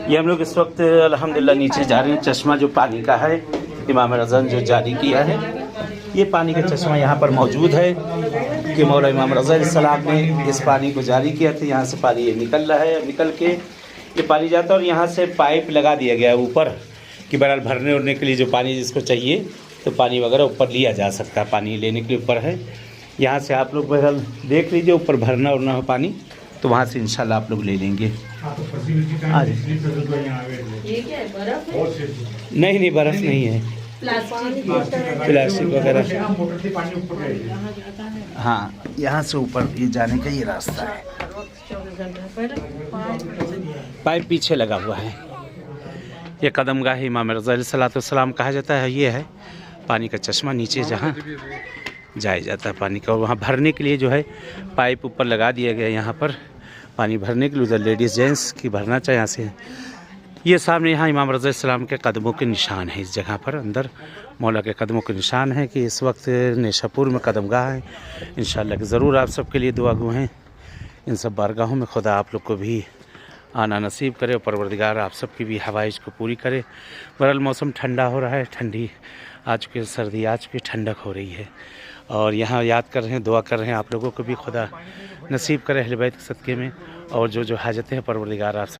ये हम लोग इस वक्त अल्हम्दुलिल्लाह नीचे जा रहे हैं। चश्मा जो पानी का है इमाम रज़ा ने जो जारी किया है, ये पानी का चश्मा यहाँ पर मौजूद है कि मौला इमाम रज़ा अलैहिस्सलाम ने इस पानी को जारी किया था। यहाँ से पानी ये निकल रहा है, निकल के ये पानी जाता है और यहाँ से पाइप लगा दिया गया है ऊपर कि बहरहाल भरने उड़ने के लिए जो पानी जिसको चाहिए तो पानी वगैरह ऊपर लिया जा सकता है। पानी लेने के लिए ऊपर है। यहाँ से आप लोग बहरहाल देख लीजिए, ऊपर भरना उड़ना हो पानी तो वहाँ से इंशाल्लाह आप लोग ले लेंगे। नहीं बर्फ़ नहीं है, प्लास्टिक वगैरह। हाँ, यहाँ से ऊपर ये जाने का ये रास्ता है। पाइप पीछे लगा हुआ है। ये कदमगाह इमाम रज़ा अलैहिस्सलाम कहा जाता है। ये है पानी का चश्मा, नीचे जहाँ जाया जाता है पानी का। और वहाँ भरने के लिए जो है पाइप ऊपर लगा दिया गया। यहाँ पर पानी भरने के लिए उधर लेडीज़ जेंट्स की भरना चाहिए। यहाँ से ये सामने यहाँ इमाम रज़ा अलैहिस्सलाम के कदमों के निशान है। इस जगह पर अंदर मौला के कदमों के निशान है कि इस वक्त नेशापुर में कदमगाह है। इंशाअल्लाह कि ज़रूर आप सबके लिए दुआ गो हैं। इन सब बारगाहों में खुदा आप लोग को भी आना नसीब करे और परवरदिगार आप सबकी भी हवाइज को पूरी करे। बहरहाल मौसम ठंडा हो रहा है, ठंडी आ चुकी है, सर्दी आ चुकी, ठंडक हो रही है। और यहाँ याद कर रहे हैं, दुआ कर रहे हैं आप लोगों को भी खुदा नसीब करे अहले बैत के सदक़े में। और जो हाजतें हैं परवरदिगार आप